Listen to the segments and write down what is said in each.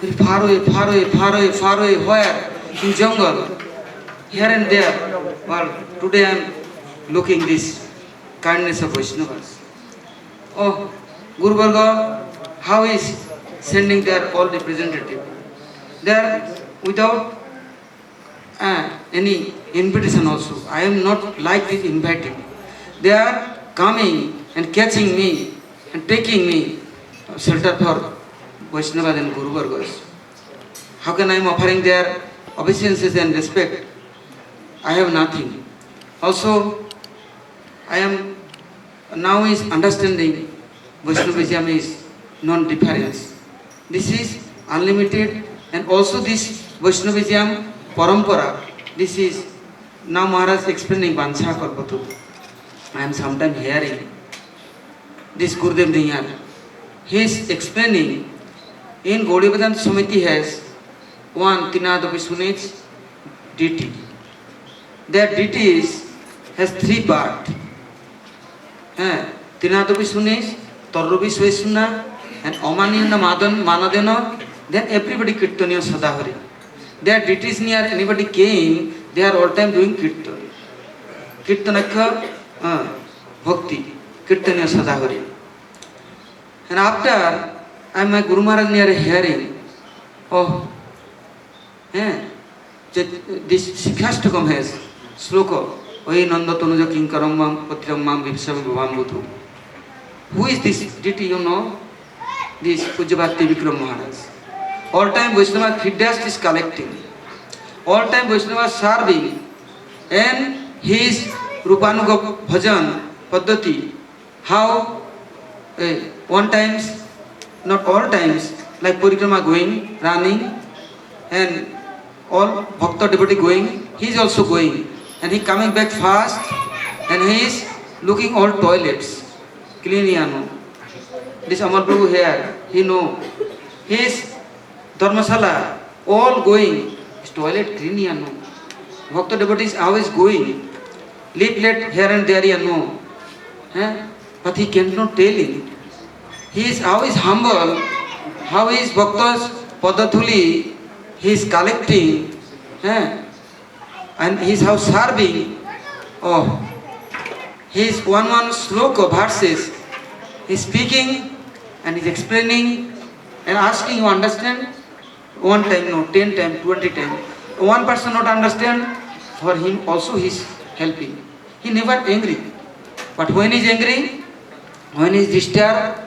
very far away, far away, far away, far away, where? In jungle, here and there. Well, today I am looking this kindness of Vaishnavas. Oh, Guru Varga, how is sending their all representative? They are without any invitation also. I am not like this inviting. They are coming and catching me and taking me shelter for Vaishnavas and Guru Vargas. How can I am offering their obeisances and respect? I have nothing. Also, I am now is understanding Vaishnavism is non-difference. This is unlimited, and also this Vaishnavism parampara. This is now Maharaj explaining Vansha Kalpatu. I am sometimes hearing this Gurudev Diyar. He is explaining in Gaudiya Vedanta Samiti has one Tinadapi Sunich deity. That deity has three parts. Tinadapi Sunich, Tarrubi Svesuna, and Omanina Madan Manadena. Then everybody Kirtaniya Sadahari. Their deities near anybody came, they are all time doing Kirtan. Kirtanaka Bhakti, Kirtaniya Sadahari. And after I am my Guru Maharaj near hearing, oh, this Sikhastakam has sloka, Oi Nanda Tanuja Kinkaram Mam Patram Mam Vipsam Bhavambutu. Who is this deity, you know? This Pujabhati Vikram Maharaj. All time Vaishnava feedback is collecting. All time Vaishnava serving. And his Rupanuga Bhajan Paddhati. How one times, not all times, like Parikrama going, running, and all Bhakta devotee going, he is also going. And he coming back fast, and he is looking all toilets. Clean. This Amar Prabhu here, he know. His Dharmasala, all going. His toilet clean. Bhakta devotees always going. Leaflet here and there, no. But he cannot tell it. He is always humble. How is Bhaktas Padathuli, he is collecting. And he is how serving. Oh, he is one sloka verses. He is speaking and he is explaining and asking, you understand? One time, no, 10 times, 20 times. One person not understand, for him also he is helping. He never angry. But when he is angry, when he is disturbed,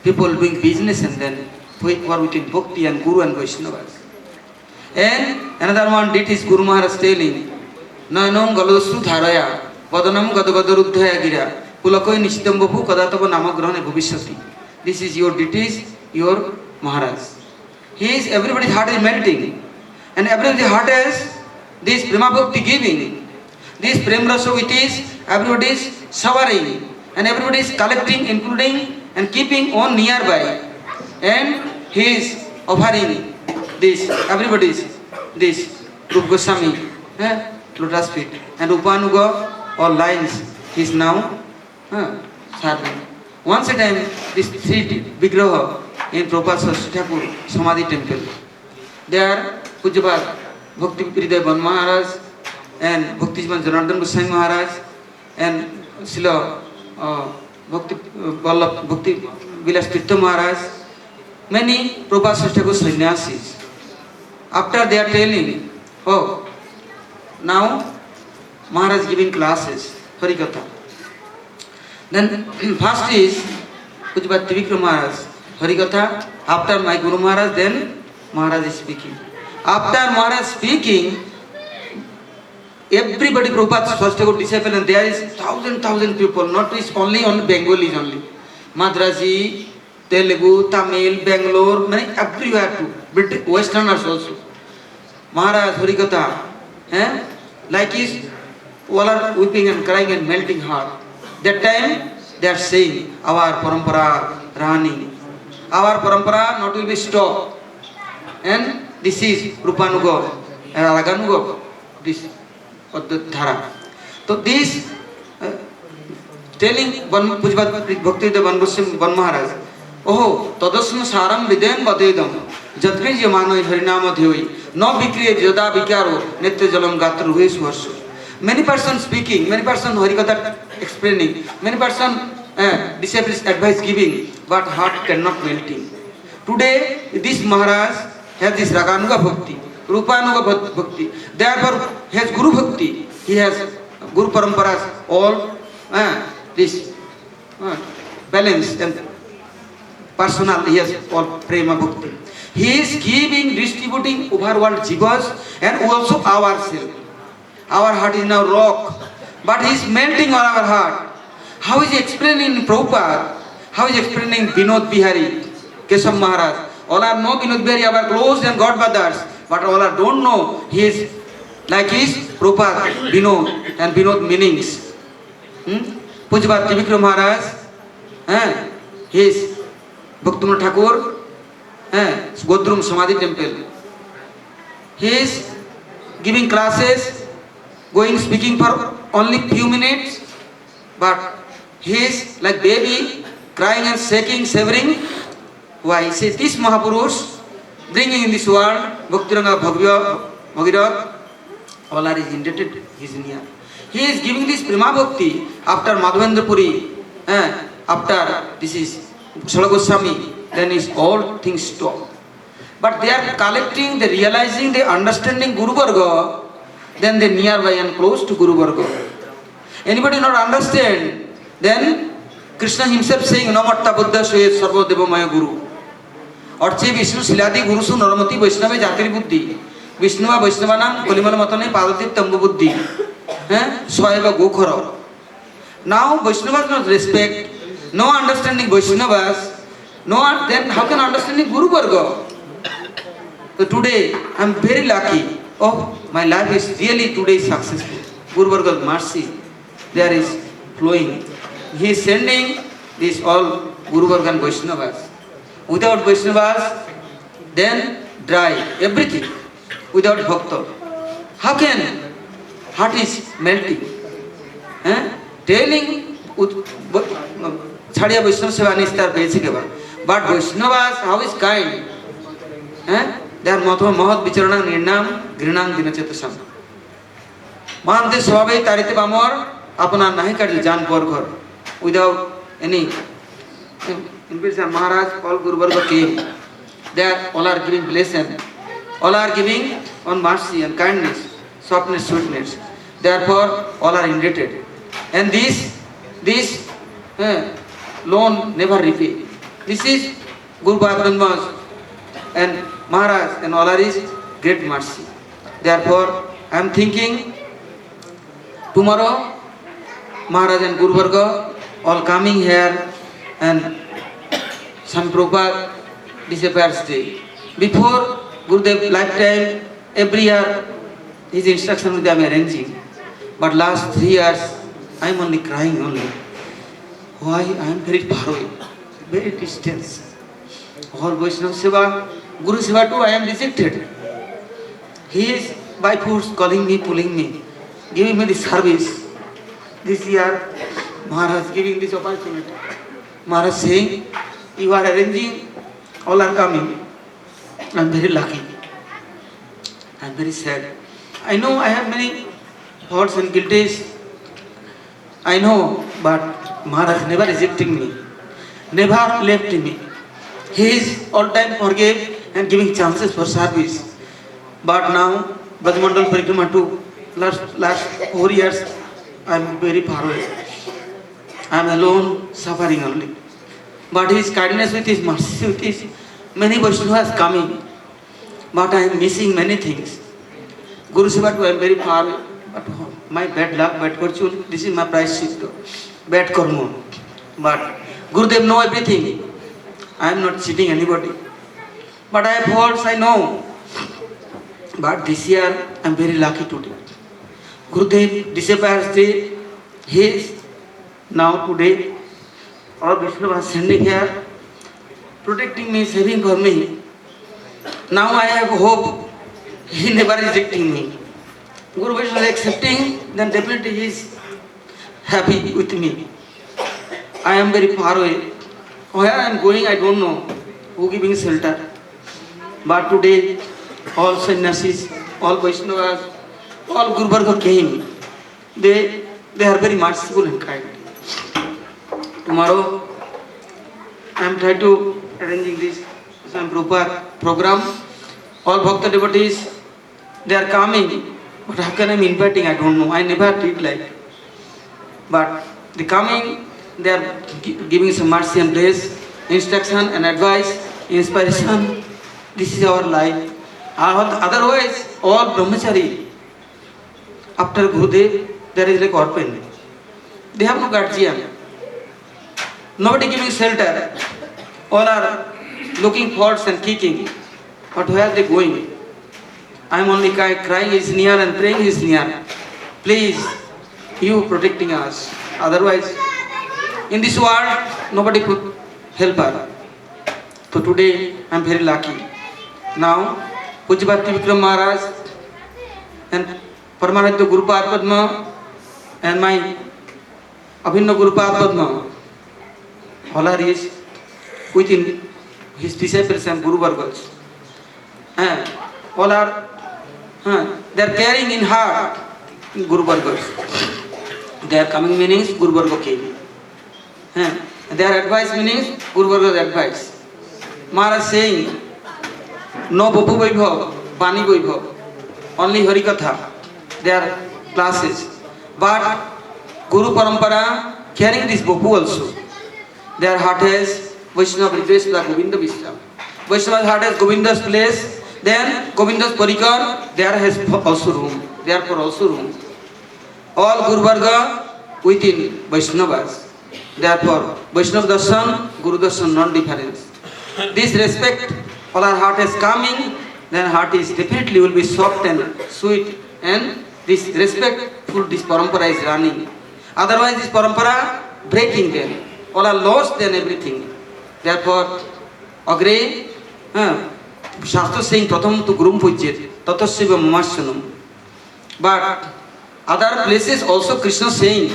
people doing business and then who are within Bhakti and Guru and Vaishnavas. And another one did is Guru Maharaj telling, Nanam Galosu Dharaya, Vadanam Gadagadarudhaya Gira, Pulakoi Nishdambabu Kadatava Namagrahane Bhuvishyati. This is your deities, your Maharaj. He is, everybody's heart is melting. And everybody's heart is this Prema Bhakti giving. This Prem Rasa it is, everybody is showering. And everybody is collecting, including and keeping on nearby. And he is offering this, everybody's, this Rup Goswami, lotus feet. And Upanuga, all lines, he is now serving. Once a time, this three Vigraha in Prabhupada Saraswati Thakur Samadhi temple. There, Pujabhat Bhakti Hriday Ban Maharaj and Bhakti Jivan Janardhan Goswami Maharaj and Srila Bhakti Vallabh Bhakti Vilas Tirtha Maharaj, many Prabhupada Saraswati Thakur sannyasis. After they are telling, oh, now Maharaj giving classes, Harikatha. Then first is Pujabhat Vikram Maharaj, Harikatha. After my Guru Maharaj, then Maharaj is speaking. After Maharaj speaking, everybody Prabhupada Saraswati disciple, and there is thousand people, not is only on Bengalis only. Madrasi, Telugu, Tamil, Bangalore, many everywhere too. Westerners also. Maharaj Harikatha, like is all are weeping and crying and melting heart. That time they are saying, our parampara running. Our parampara not will be stopped. And this is Rupanuga and Raganuga, this Dhara. So this telling Pujabhat Bhakti Ban Maharaj, ओहो तदस्म सारम within बदेदम जत्कृज मानो हरिनाम ध्येय न विक्रिय जदा विकारो नित्य जलम गात्र हुए Suharsh. Many persons speaking, many persons Harikatha explaining, many persons disciples advice giving, but heart cannot melting. Today, this Maharaj has this Raganuga Bhakti, Rupanuga Bhakti. Therefore, he has Guru Bhakti. He has Guru Paramparas, all this balance and personal. He has all Prema Bhakti. He is giving, distributing overworld jivas and also ourselves. Our heart is now rock, but he is melting on our heart. How is he explaining in Prabhupada? How is he explaining Vinod Bihari, Keshav Maharaj? All are know Vinod Bihari, our close and God brothers, but all are don't know he is like his Prabhupada, Vinod and Vinod meanings. Pujabhat Trivikram Maharaj, he is Bhaktivinoda Thakur, Godrum Samadhi Temple. He is giving classes, going speaking for only few minutes, but he is like baby crying and shaking, shivering. Why? He says this Mahapurush bringing in this world Bhaktiranga Bhagirath, all are is indebted, he is in here. He is giving this Prema Bhakti after Madhavendra Puri, after this is Shala Goswami, then is all things stop. But they are collecting, they realizing, they understanding Guru Varga, then they nearby and close to Guru Varga. Anybody not understand, then Krishna himself saying, Namatta Buddha Shwe Sarva Deva Maya Guru. और चे विष्णु शिलादि गुरु सु नरमति वैष्णवे जातिर बुद्धि विष्णुवा वैष्णवानां कलिमल मतने पादति तंबु बुद्धि स्वयं गोखर. Now Vaishnavas not respect, no understanding Vaishnavas, no, then how can understanding Guru Varga? So today I am very lucky. Oh, my life is really today successful. Guru Varga's mercy there is flowing. He is sending this all Guru Varga and Vaishnavas. Without Vaishnavas, then dry everything. Without Bhakta, how can heart is melting? Telling Chadiya Vaishnava Seva Nistar Pesikeva. But Vaishnavas, how is kind? They are Mahat Vicharana Nirnam Grinam Dinachetasam. Mante Swabhe Tarite Bamor, Apana Nahikar Jan Borghor. Without any invitation, Maharaj, all Guru Varga came. They are all are giving blessing. All are giving on mercy and kindness, softness, sweetness. Therefore, all are indebted. And this loan never repay. This is Guru Bhagavad and Maharaj and all are is great mercy. Therefore, I am thinking tomorrow Maharaj and Guru Varga all coming here and some Prabhupada disappears day. Before Gurudev lifetime, every year his instruction with them arranging. But last 3 years, I am only crying only. Why? I am very far away, very distant. All Vaishnava Seva, Guru Seva too, I am rejected. He is by force calling me, pulling me, giving me the service. This year, Maharaj giving this opportunity. Maharaj saying, you are arranging, all are coming. I am very lucky. I am very sad. I know I have many faults and guilties. I know, but Maharaj never rejecting me, never left me. He is all time forgave and giving chances for service. But now, Brajmandal Parikrama too, last 4 years, I am very far away. I am alone, suffering only. But his kindness with his mercy, with his many Vaishnavas coming. But I am missing many things. Guru Seva too, I am very far away. But my bad luck, bad fortune, this is my price shift. Bad karma. But Gurudev know everything. I am not cheating anybody. But I have faults, I know. But this year, I am very lucky today. Gurudev disappears day. He is now today. All Vishnu was sending here, protecting me, saving for me. Now I have hope. He never rejecting me. Guru Vishnu is accepting, then definitely he is happy with me. I am very far away. Where I am going, I don't know who giving shelter. But today, all sannyasis, all Vaishnavas, all Guru Varga came. They are very merciful and kind. Tomorrow, I am trying to arranging this some proper program. All Bhakta devotees, they are coming. But how can I be inviting? I don't know. I never did like. But the coming, they are giving some mercy and grace, instruction and advice, inspiration. This is our life. Otherwise, all brahmachari, after Gurudev, there is like orphan. They have no guardian. Nobody giving shelter. All are looking forwards and kicking. But where are they going? I am only crying is near and praying is near. Please, you protecting us. Otherwise, in this world, nobody could help us. So today, I am very lucky. Now, Pujya Bhakti Vikram Maharaj and Paramananda Gurupad Padma and my Abhinna Gurupad Padma, all are is within his disciples and Guru Vargas. All are, they are carrying in heart Guru Vargas. Their coming meanings, Guru Varga came. Their advice meanings, Guru Varga's advice. Maharaj saying, no Bapu Vaibhav, Bani Vaibhav, only Harikatha, their classes. But Guru Parampara carrying this Bapu also. Their heart has Vaishnava Ridvesh Govinda Vishra. Vaishnava's heart has Govinda's place, then Govinda's Parikar, there has also room. Therefore also room. All Guru Varga within Vaishnavas. Therefore, Vaishnava Darshan, Guru Darshan, non-difference. This respect, all our heart is coming, then heart is definitely will be soft and sweet, and this respectful, this parampara is running. Otherwise, this parampara breaking them. All are lost then everything. Therefore, Agre, Shastra saying, Pratham tu Gurum Pujyet, Tatasya Mamasyanam. But other places also Krishna saying,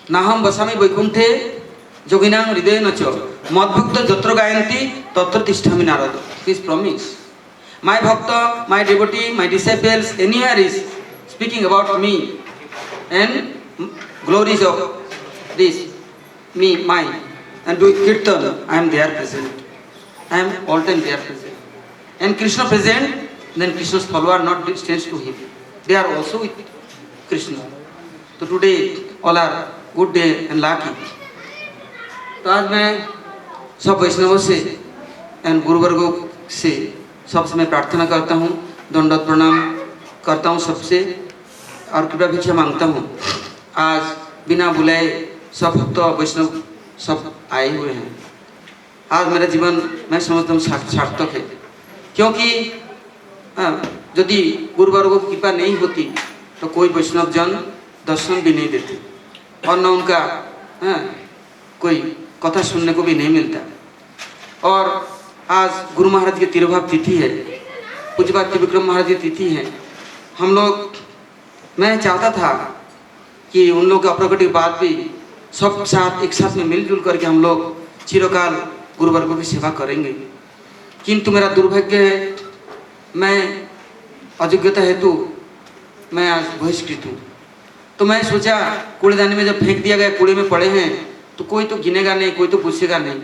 Naham Vasami Vaikunthe Joginam Hridaya Nacha Madbhakta Jatra Gayanti Tatra Tisthami Narada. This promise. My Bhakta, my devotee, my disciples, anywhere is speaking about me and glories of this, me, mine, and do Kirtan, I am there present. I am all time there present. And Krishna present, then Krishna's follower not distance to him. They are also with Krishna. So today, all are good day and lucky. तो आज मैं सब वैष्णवों से and गुरुवर्गों से सबसे मैं प्रार्थना करता हूँ, दंडवत प्रणाम करता हूँ सबसे और कृपा भिक्षा मांगता हूँ। आज बिना बुलाए सब भक्त वैष्णव सब आए हुए हैं। आज मेरा जीवन मैं समझता हूँ सार्थक है, क्योंकि यदि गुरुवर्गों की कृपा नहीं होती तो कोई वैष्णव जन दर्शन भी नहीं देते और न उनका कोई कथा सुनने को भी नहीं मिलता। और आज गुरु महाराज की तिरुभाव तिथि है, पूज्य भक्ति विक्रम महाराज की तिथि है। हम लोग, मैं चाहता था कि उन लोग का प्रकट के बाद भी सब साथ एक साथ में मिलजुल करके हम लोग चिरकाल गुरुवर्गों की सेवा करेंगे, किंतु मेरा दुर्भाग्य है, मैं अयोग्यता हेतु मैं आज बहिष्कृत हूँ। तो मैं सोचा कूड़ेदानी में जब फेंक दिया गया, कूड़े में पड़े हैं तो कोई तो गिनेगा नहीं, कोई तो पूछेगा नहीं,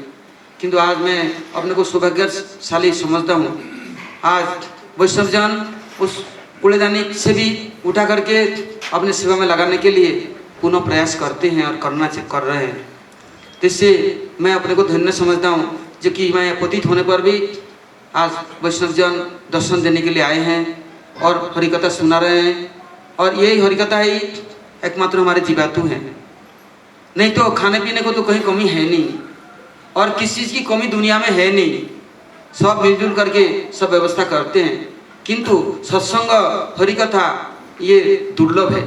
किंतु आज मैं अपने को सौभाग्यशाली समझता हूँ। आज वैष्णवजन उस कूड़ेदानी से भी उठा करके अपने सेवा में लगाने के लिए पुनः प्रयास करते हैं और कर रहे हैं। इससे मैं अपने को धन्य समझता हूँ, जो कि मैं पतित होने पर भी आज वैष्णवजन दर्शन देने के लिए आए हैं और हरिकथा सुना रहे हैं। और यही हरिकथा ही एकमात्र हमारे जीवातु हैं, नहीं तो खाने पीने को तो कहीं कमी है नहीं और किसी चीज़ की कमी दुनिया में है नहीं। सब मिलजुल करके सब व्यवस्था करते हैं, किंतु सत्संग हरिकथा ये दुर्लभ है।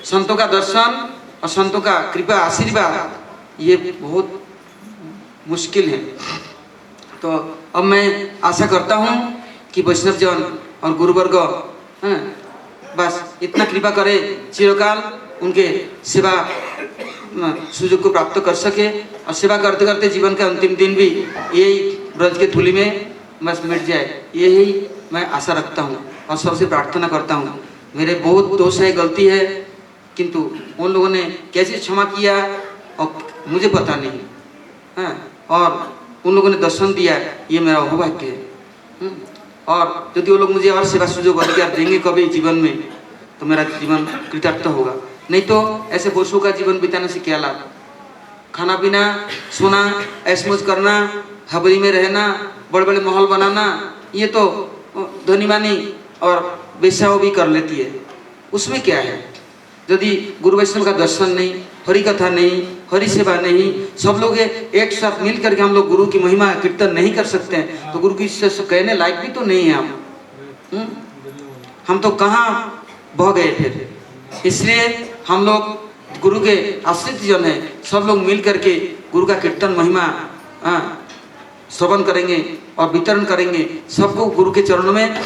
संतों का दर्शन और संतों का कृपा आशीर्वाद ये बहुत मुश्किल है। तो अब मैं आशा करता हूँ कि वैष्णवजन और गुरुवर्ग बस इतना कृपा करे, चिरकाल उनके सेवा सुयोग को प्राप्त कर सके और सेवा करते करते जीवन का अंतिम दिन भी यही ब्रज के धूलि में बस मिट जाए, यही मैं आशा रखता हूँ और सबसे प्रार्थना करता हूँ। मेरे बहुत दोष है, गलती है, किंतु उन लोगों ने कैसे क्षमा किया और मुझे पता नहीं, हाँ, और उन लोगों ने दर्शन दिया, ये मेरा अहोभाग्य है। और यदि वो लोग मुझे और सेवा सुयोग अधिकार देंगे कभी जीवन में तो मेरा जीवन कृतार्थ होगा, नहीं तो ऐसे पशु का जीवन बिताने से क्या लाभ। खाना पीना, सोना, ऐश मौज करना, हवेली में रहना, बड़े बड़े महल बनाना, ये तो धनी मानी और वेश्याओं भी कर लेती है, उसमें क्या है। यदि गुरु वैष्णव का दर्शन नहीं, हरि कथा नहीं, हरि सेवा नहीं, सब लोग एक साथ मिल करके हम लोग गुरु की महिमा कीर्तन नहीं कर सकते हैं तो गुरु की कहने लायक भी तो नहीं है हम तो कहाँ बह गए फिर। इसलिए हम लोग गुरु के आश्रित जन हैं, सब लोग मिल करके गुरु का कीर्तन महिमा श्रवण करेंगे और वितरण करेंगे, सबको गुरु के चरणों में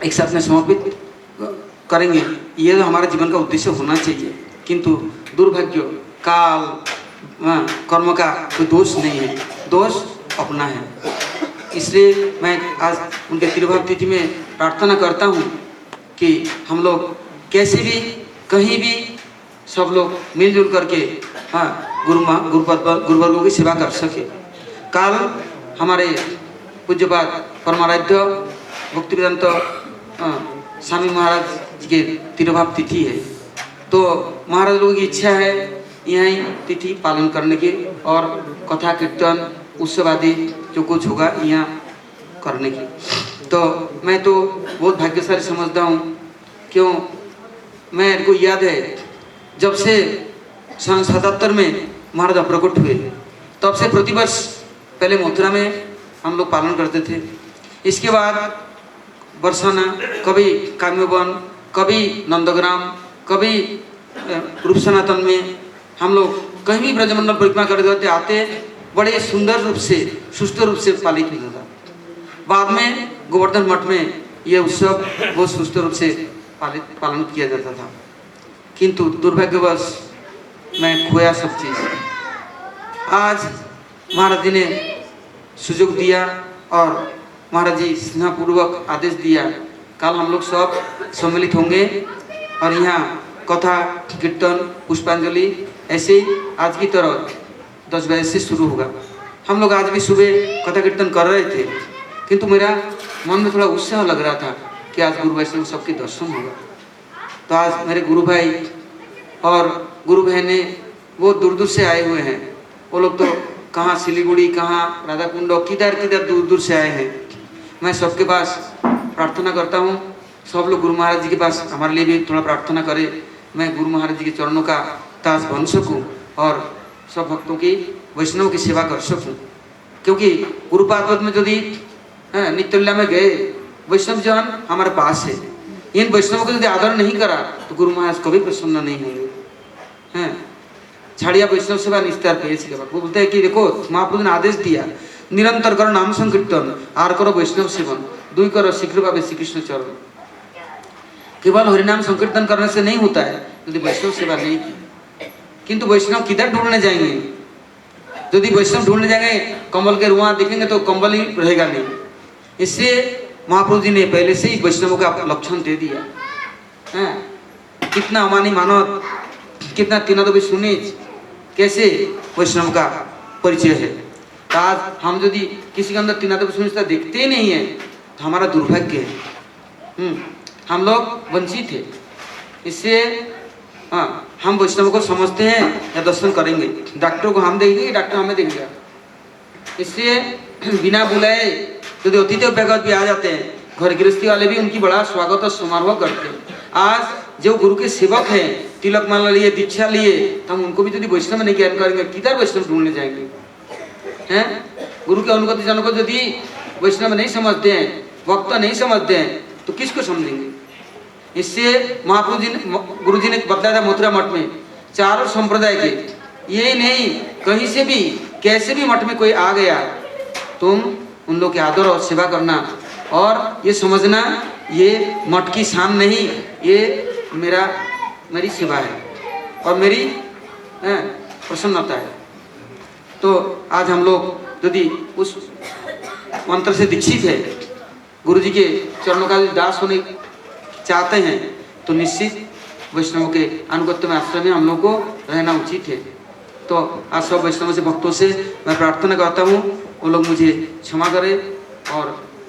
एक साथ में समर्पित करेंगे, ये तो हमारे जीवन का उद्देश्य होना चाहिए। किंतु दुर्भाग्य काल कर्म का कोई दोष नहीं है, दोष अपना है। इसलिए मैं आज उनके तिरुभाव तिथि में प्रार्थना करता हूँ कि हम लोग कैसे भी कहीं भी सब लोग मिलजुल करके गुरुवर्गों की सेवा कर सके। काल हमारे पूज्यपाद परमाराध्य भक्तिवेदांत स्वामी महाराज के तिरुभाव तिथि है, तो महाराज लोगों की इच्छा है यहीं तिथि पालन करने की और कथा कीर्तन उत्सव आदि जो कुछ होगा यहाँ करने की। तो मैं तो बहुत भाग्यशाली समझता हूँ, क्यों, मेरे को याद है जब से सन 77 में महाराज प्रकट हुए तब से प्रतिवर्ष पहले मथुरा में हम लोग पालन करते थे, इसके बाद बरसाना, कभी काम्यवन, कभी नंदग्राम, कभी रूप सनातन में हम लोग कहीं भी ब्रजमंडल परिक्रमा करते आते, बड़े सुंदर रूप से सुष्ट रूप से पालित होता था। बाद में गोवर्धन मठ में ये उत्सव बहुत सुष्ट रूप से पालन किया जाता था, किंतु दुर्भाग्यवश मैं खोया सब चीज़। आज महाराज जी ने सुयोग दिया और महाराज जी स्नेहपूर्वक आदेश दिया, कल हम लोग सब सम्मिलित होंगे और यहाँ कथा कीर्तन पुष्पांजलि ऐसे आज की तरह 10 बजे से शुरू होगा। हम लोग आज भी सुबह कथा कीर्तन कर रहे थे, किंतु मेरा मन में थोड़ा उत्साह लग रहा था कि आज गुरु वैष्णव सबके दर्शन होगा। तो आज मेरे गुरु भाई और गुरु बहने वो दूर दूर से आए हुए हैं, वो लोग तो कहाँ सिलीगुड़ी, कहाँ राधा कुंड, किधर किधर दूर दूर से आए हैं। मैं सबके पास प्रार्थना करता हूँ, सब लोग गुरु महाराज जी के पास हमारे लिए भी थोड़ा प्रार्थना करें, मैं गुरु महाराज जी के चरणों का ताज बन सकूँ और सब भक्तों की वैष्णव की सेवा कर सकूँ। क्योंकि गुरुपाद में यदि नित्यलीला में गए वैष्णव जन हमारे पास है, इन वैष्णवों को यदि आदर नहीं करा तो गुरु महाराज कभी प्रसन्न नहीं होंगे। हैं छाड़िया वैष्णव सेवा निस्तार पेश, वो बोलते हैं कि देखो महाप्रभु ने आदेश दिया निरंतर करो नाम संकीर्तन आर करो वैष्णव सेवन, दुई करो शीघ्र पावे श्री कृष्ण चरण। केवल हरिनाम संकीर्तन करने से नहीं होता है यदि वैष्णव सेवा नहीं की। किंतु वैष्णव किधर ढूंढने जाएंगे, यदि वैष्णव ढूंढने जाएंगे कंबल के रुआ देखेंगे तो कंबल ही रहेगा नहीं। इससे महाप्रभु जी ने पहले से ही वैष्णवों का लक्षण दे दिया है। कितना अमानी मानव, कितना तीनों सुने कैसे वैष्णव का परिचय है। तो आज हम यदि किसी के अंदर तीनों सुनिश्चित देखते ही नहीं है तो हमारा दुर्भाग्य है, हम लोग वंचित है। इससे हम वैष्णव को समझते हैं या दर्शन करेंगे, डॉक्टर को हम देखेंगे, डॉक्टर हमें देखेगा। इसलिए बिना बुलाए यदि अतिथि अभ्यागत भी आ जाते हैं, घर गृहस्थी वाले भी उनकी बड़ा स्वागत और समारोह करते हैं। आज जो गुरु के सेवक हैं, तिलक माला लिए, दीक्षा लिए, तो हम उनको भी यदि वैष्णव नहीं ज्ञान करेंगे किधर वैष्णव ढूंढने जाएंगे हैं। गुरु के अनुगत जनों को यदि वैष्णव नहीं समझते हैं, वक्त नहीं समझते हैं, तो किसको समझेंगे। इससे महाप्रभु जी ने, गुरु जी ने बताया था मथुरा मठ में चारों संप्रदाय के, ये नहीं कहीं से भी कैसे भी मठ में कोई आ गया तुम उन लोग के आदर और सेवा करना और ये समझना ये मठ की शान नहीं, ये मेरी सेवा है और मेरी प्रसन्नता है। तो आज हम लोग यदि उस मंत्र से दीक्षित है, गुरु जी के चरणों का दास होने चाहते हैं, तो निश्चित वैष्णव के अनुगत्य में आश्रम में हम लोग को रहना उचित है। तो आज सब वैष्णव से भक्तों से मैं प्रार्थना करता हूँ, वो लोग मुझे क्षमा करें और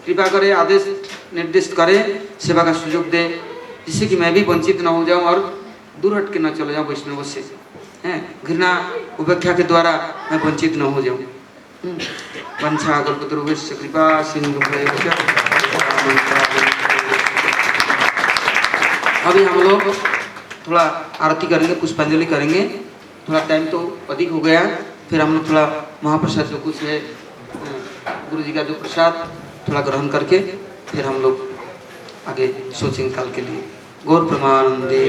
कृपा करें, आदेश निर्दिष्ट करें, सेवा का सुयोग दे, जिससे कि मैं भी वंचित न हो जाऊँ और दूर हट के न चले जाऊँ वैष्णव से, हैं, घृणा उपेक्षा के द्वारा मैं वंचित न हो जाऊँ। वंशा कल्पतरुभ्यश्च कृपा सिंधुभ्यश्च। अभी हम लोग थोड़ा आरती करेंगे, पुष्पांजलि करेंगे। थोड़ा टाइम तो अधिक हो गया, फिर हम लोग थोड़ा महाप्रसाद जो कुछ है, गुरु जी का जो प्रसाद थोड़ा ग्रहण करके फिर हम लोग आगे सोचेंगे कल के लिए। गौर प्रमानंदे।